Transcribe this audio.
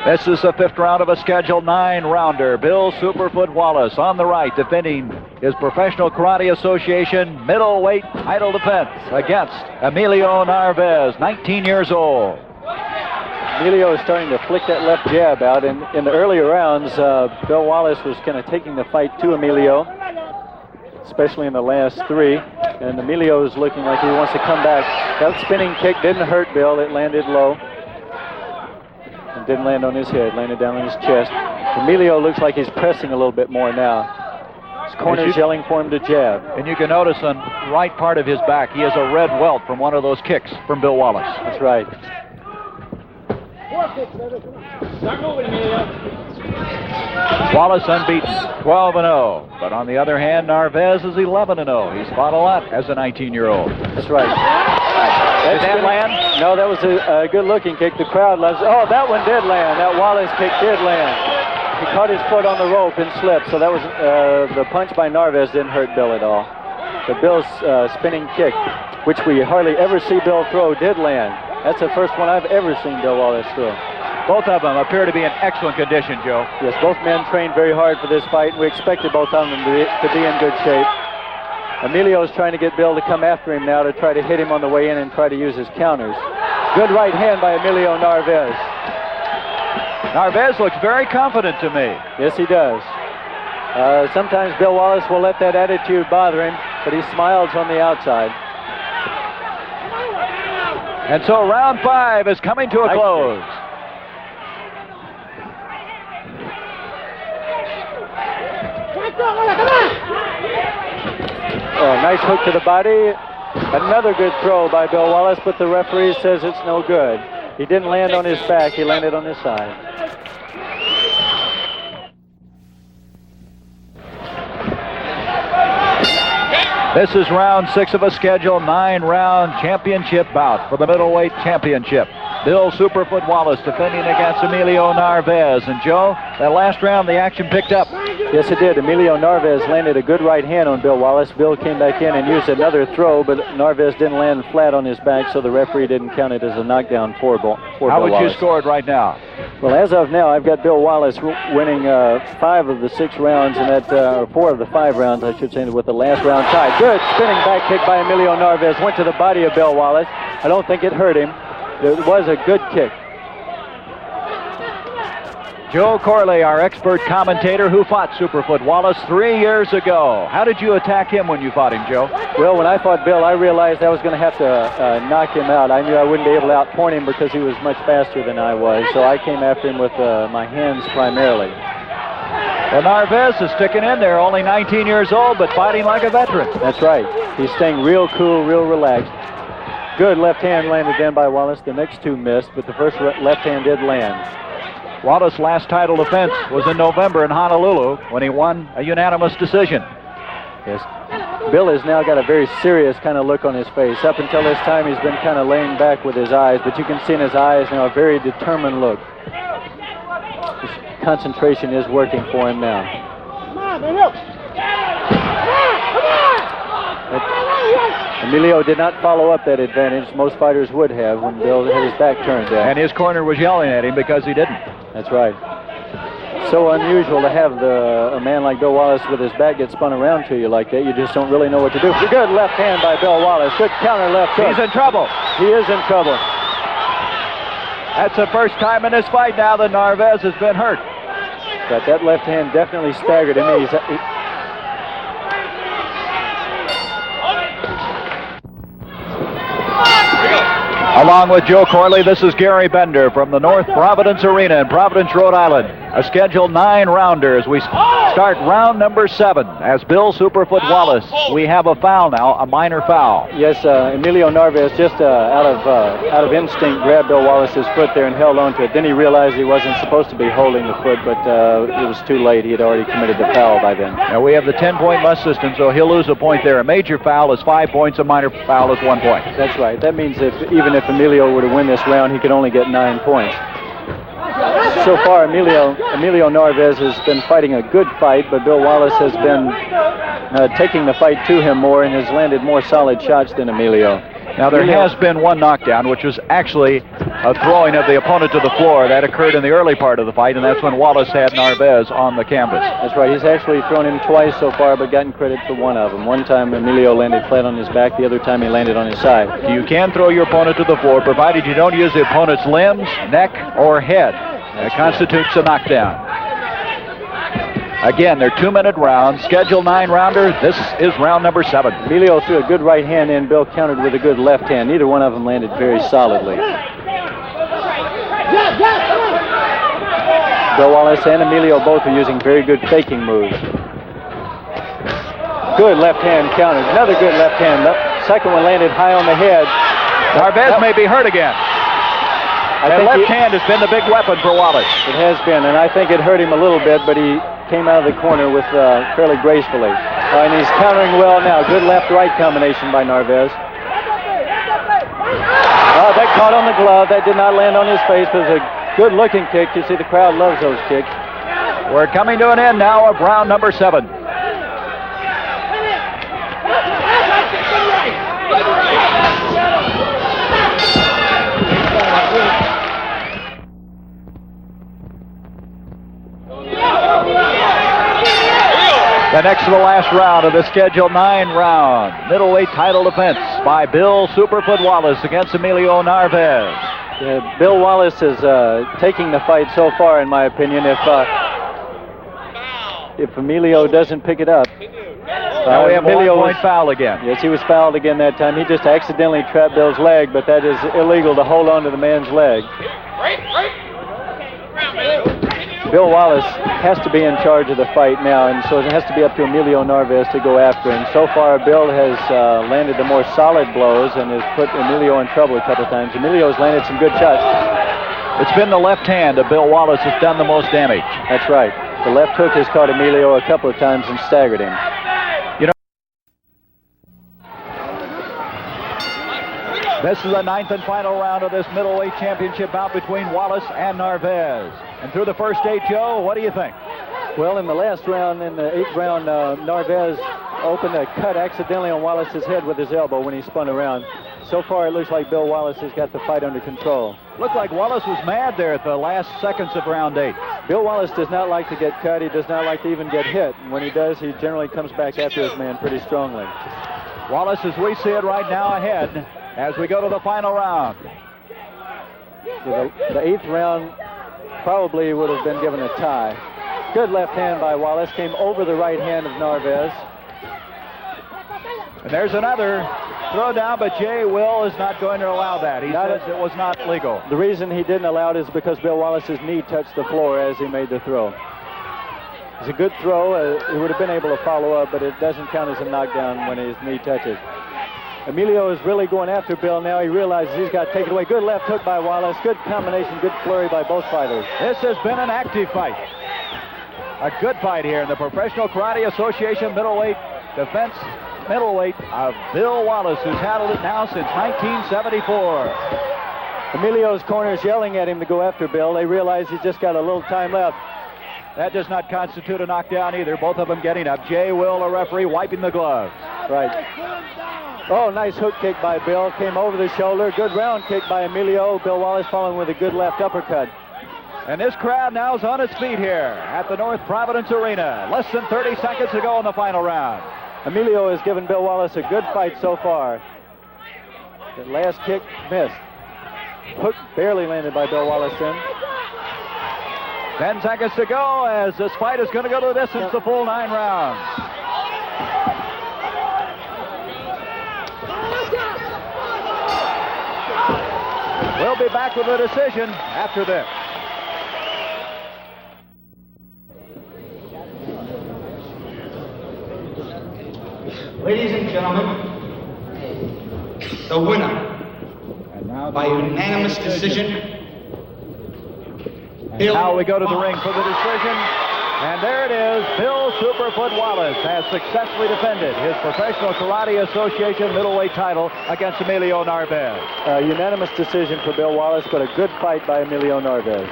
This is the 5th round of a scheduled 9-rounder. Bill Superfoot Wallace on the right, defending his Professional Karate Association middleweight title defense against Emilio Narvaez, 19 years old. Emilio is starting to flick that left jab out, and in the earlier rounds, Bill Wallace was kind of taking the fight to Emilio, especially in the last 3, and Emilio is looking like he wants to come back. That spinning kick didn't hurt Bill, it landed low. It didn't land on his head, landed down on his chest. Emilio looks like he's pressing a little bit more now. His corner's yelling for him to jab. And you can notice on the right part of his back, he has a red welt from one of those kicks from Bill Wallace. That's right. Wallace unbeaten, 12-0. But on the other hand, Narvaez is 11-0. He's fought a lot as a 19-year-old. That's right. Did that land? No, that was a good-looking kick. The crowd loves it. Oh, that one did land. That Wallace kick did land. He caught his foot on the rope and slipped, so that was the punch by Narvaez didn't hurt Bill at all. But Bill's spinning kick, which we hardly ever see Bill throw, did land. That's the first one I've ever seen Bill Wallace throw. Both of them appear to be in excellent condition, Joe. Yes, both men trained very hard for this fight. We expected both of them to be in good shape. Emilio is trying to get Bill to come after him now to try to hit him on the way in and try to use his counters. Good right hand by Emilio Narvaez. Narvaez looks very confident to me. Yes, he does. Sometimes Bill Wallace will let that attitude bother him, but he smiles on the outside. And so round 5 is coming to a close. Oh, nice hook to the body. Another good throw by Bill Wallace, but the referee says it's no good. He didn't land on his back, he landed on his side. This is round 6 of a scheduled 9-round championship bout for the middleweight championship. Bill Superfoot Wallace defending against Emilio Narvaez. And Joe, that last round the action picked up. Yes, it did. Emilio Narvaez landed a good right hand on Bill Wallace. Bill came back in and used another throw, but Narvaez didn't land flat on his back, so the referee didn't count it as a knockdown for Bill Wallace. How would you score it right now? Well, as of now, I've got Bill Wallace winning 5 of the 6 rounds, and that 4 of the 5 rounds, I should say, with the last round tied. Good spinning back kick by Emilio Narvaez. Went to the body of Bill Wallace. I don't think it hurt him. It was a good kick. Joe Corley, our expert commentator who fought Superfoot Wallace 3 years ago. How did you attack him when you fought him, Joe? Well, when I fought Bill, I realized I was going to have to knock him out. I knew I wouldn't be able to outpoint him because he was much faster than I was. So I came after him with my hands primarily. Well, Narvaez is sticking in there, only 19 years old, but fighting like a veteran. That's right. He's staying real cool, real relaxed. Good left hand landed then by Wallace. The next 2 missed, but the first left hand did land. Wallace's last title defense was in November in Honolulu when he won a unanimous decision. Yes. Bill has now got a very serious kind of look on his face. Up until this time, he's been kind of laying back with his eyes, but you can see in his eyes now a very determined look. His concentration is working for him now. Emilio did not follow up that advantage. Most fighters would have when Bill had his back turned down. And his corner was yelling at him because he didn't. That's right. So unusual to have a man like Bill Wallace with his back get spun around to you like that. You just don't really know what to do. Good left hand by Bill Wallace. Good counter left hook. He's in trouble. He is in trouble. That's the first time in this fight now that Narvaez has been hurt. But that left hand definitely staggered him. Along with Joe Corley, this is Gary Bender from the North Providence Arena in Providence, Rhode Island. A scheduled 9-rounder as we start round number 7. As Bill Superfoot Wallace, we have a foul now, a minor foul. Yes, Emilio Narvaez just out of instinct grabbed Bill Wallace's foot there and held on to it. Then he realized he wasn't supposed to be holding the foot, but it was too late. He had already committed the foul by then. Now we have the 10-point must system, so he'll lose a point there. A major foul is 5 points, a minor foul is 1 point. That's right. That means even if Emilio were to win this round, he could only get 9 points. So far, Emilio Narvaez has been fighting a good fight, but Bill Wallace has been taking the fight to him more and has landed more solid shots than Emilio. Now, there has been one knockdown, which was actually of throwing of the opponent to the floor. That occurred in the early part of the fight, and that's when Wallace had Narvaez on the canvas. That's right. He's actually thrown him twice so far, but gotten credit for one of them. One time Emilio landed flat on his back. The other time he landed on his side. You can throw your opponent to the floor, provided you don't use the opponent's limbs, neck, or head. That constitutes a knockdown. Again, they're 2-minute rounds. Schedule 9-rounder. This is round number 7. Emilio threw a good right hand in. Bill countered with a good left hand. Neither one of them landed very solidly. Bill Wallace and Emilio both are using very good faking moves. Good left hand countered. Another good left hand. The second one landed high on the head. Narvaez may be hurt again. That left hand has been the big weapon for Wallace. It has been, and I think it hurt him a little bit, but he came out of the corner with fairly gracefully. And he's countering well now. Good left-right combination by Narvaez. That caught on the glove. That did not land on his face. It was a good-looking kick. You see the crowd loves those kicks. We're coming to an end now of round number 7. The next to the last round of the Schedule 9 middleweight title defense by Bill Superfoot Wallace against Emilio Narvaez. Bill Wallace is taking the fight so far, in my opinion. If Emilio doesn't pick it up, now we have Emilio a one-point foul again. Yes, he was fouled again that time. He just accidentally trapped Bill's leg, but that is illegal to hold on to the man's leg. Bill Wallace has to be in charge of the fight now, and so it has to be up to Emilio Narvaez to go after him. So far, Bill has landed the more solid blows and has put Emilio in trouble a couple of times. Emilio has landed some good shots. It's been the left hand of Bill Wallace that's done the most damage. That's right. The left hook has caught Emilio a couple of times and staggered him. You know, this is the 9th and final round of this middleweight championship bout between Wallace and Narvaez. And through the first 8, Joe, what do you think? Well, in the last round, in the 8th round, Narvaez opened a cut accidentally on Wallace's head with his elbow when he spun around. So far, it looks like Bill Wallace has got the fight under control. Looked like Wallace was mad there at the last seconds of round 8. Bill Wallace does not like to get cut. He does not like to even get hit. And when he does, he generally comes back after his man pretty strongly. Wallace, as we see it right now, ahead as we go to the final round. The 8th round probably would have been given a tie. Good left hand by Wallace, came over the right hand of Narvaez. And there's another throw down, but Jay Will is not going to allow that. He says it was not legal. The reason he didn't allow it is because Bill Wallace's knee touched the floor as he made the throw. It's a good throw. He would have been able to follow up, but it doesn't count as a knockdown when his knee touches. Emilio is really going after Bill now. He realizes he's got to take it away. Good left hook by Wallace. Good combination, good flurry by both fighters. This has been an active fight. A good fight here in the Professional Karate Association middleweight defense middleweight of Bill Wallace, who's handled it now since 1974. Emilio's corner is yelling at him to go after Bill. They realize he's just got a little time left. That does not constitute a knockdown either. Both of them getting up. Jay Will, a referee, wiping the gloves. Right. Oh, nice hook kick by Bill. Came over the shoulder. Good round kick by Emilio. Bill Wallace following with a good left uppercut. And this crowd now is on its feet here at the North Providence Arena. Less than 30 seconds to go in the final round. Emilio has given Bill Wallace a good fight so far. The last kick missed. Hook barely landed by Bill Wallace then. 10 seconds to go as this fight is going to go the distance, the full 9 rounds. We'll be back with a decision after this. Ladies and gentlemen, the winner by unanimous decision. And now we go to the ring for the decision. And there it is. Bill Superfoot Wallace has successfully defended his Professional Karate Association middleweight title against Emilio Narvaez. Unanimous decision for Bill Wallace, but a good fight by Emilio Narvaez.